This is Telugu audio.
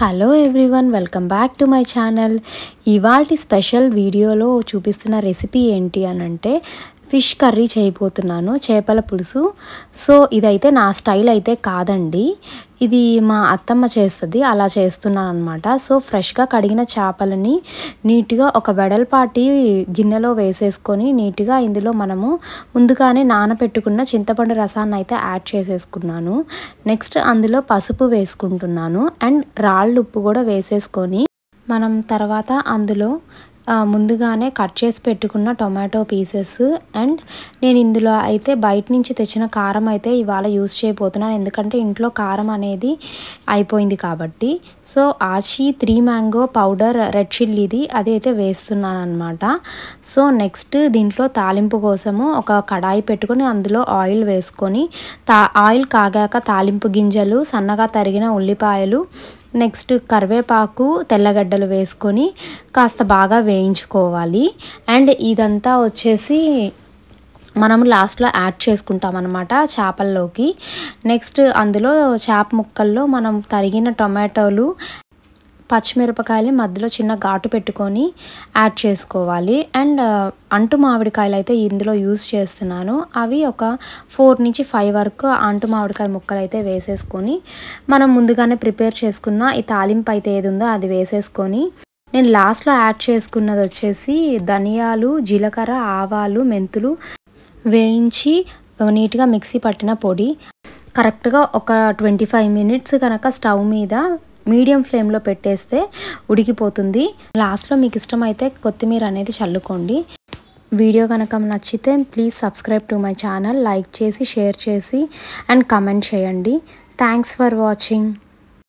Hello everyone, welcome back to my channel. ఇవాల్టి స్పెషల్ వీడియోలో చూపిస్తున్న రెసిపీ ఏంటి అని అంటే ఫిష్ కర్రీ చేయబోతున్నాను, చేపల పులుసు. సో ఇదైతే నా స్టైల్ అయితే కాదండి, ఇది మా అత్తమ్మ చేస్తుంది, అలా చేస్తున్నాను అనమాట. సో ఫ్రెష్గా కడిగిన చేపలని నీట్గా ఒక వెడల్పాటి గిన్నెలో వేసేసుకొని నీట్గా ఇందులో మనము ముందుగానే నానబెట్టుకున్న చింతపండు రసాన్ని అయితే యాడ్ చేసేసుకున్నాను. నెక్స్ట్ అందులో పసుపు వేసుకుంటున్నాను అండ్ రాళ్ళు ఉప్పు కూడా వేసేసుకొని మనం తర్వాత అందులో ముందుగానే కట్ చేసి పెట్టుకున్న టొమాటో పీసెస్ అండ్ నేను ఇందులో అయితే బయట నుంచి తెచ్చిన కారం అయితే ఇవాళ యూస్ చేయబోతున్నాను, ఎందుకంటే ఇంట్లో కారం అనేది అయిపోయింది కాబట్టి. సో ఆచి 3 మ్యాంగో పౌడర్ రెడ్ చిల్లీది అది అయితే వేస్తున్నాను అనమాట. సో నెక్స్ట్ దీంట్లో తాలింపు కోసము ఒక కడాయి పెట్టుకొని అందులో ఆయిల్ వేసుకొని ఆయిల్ కాగాక తాలింపు గింజలు, సన్నగా తరిగిన ఉల్లిపాయలు, నెక్స్ట్ కరివేపాకు, తెల్లగడ్డలు వేసుకొని కాస్త బాగా వేయించుకోవాలి. అండ్ ఇదంతా వచ్చేసి మనం లాస్ట్లో యాడ్ చేసుకుంటాం అన్నమాట చేపల్లోకి. నెక్స్ట్ అందులో చేప ముక్కల్లో మనం తరిగిన టొమాటోలు, పచ్చిమిరపకాయలు మధ్యలో చిన్న ఘాటు పెట్టుకొని యాడ్ చేసుకోవాలి. అండ్ అంటు మామిడికాయలు అయితే ఇందులో యూస్ చేస్తున్నాను, అవి ఒక 4 నుంచి 5 వరకు అంటు మామిడికాయ ముక్కలు అయితే వేసేసుకొని మనం ముందుగానే ప్రిపేర్ చేసుకున్న ఈ తాలింపు అయితే ఏది ఉందో అది వేసేసుకొని నేను లాస్ట్లో యాడ్ చేసుకున్నది వచ్చేసి ధనియాలు, జీలకర్ర, ఆవాలు, మెంతులు వేయించి నీట్గా మిక్సీ పట్టిన పొడి. కరెక్ట్గా ఒక 25 మినిట్స్ కనుక స్టవ్ మీద మీడియం ఫ్లేమ్లో పెట్టేస్తే ఉడికిపోతుంది. లాస్ట్లో మీకు ఇష్టమైతే కొత్తిమీర అనేది చల్లుకోండి. వీడియో కనుక నచ్చితే please subscribe to my channel, like చేసి షేర్ చేసి అండ్ కమెంట్ చేయండి. Thanks for watching.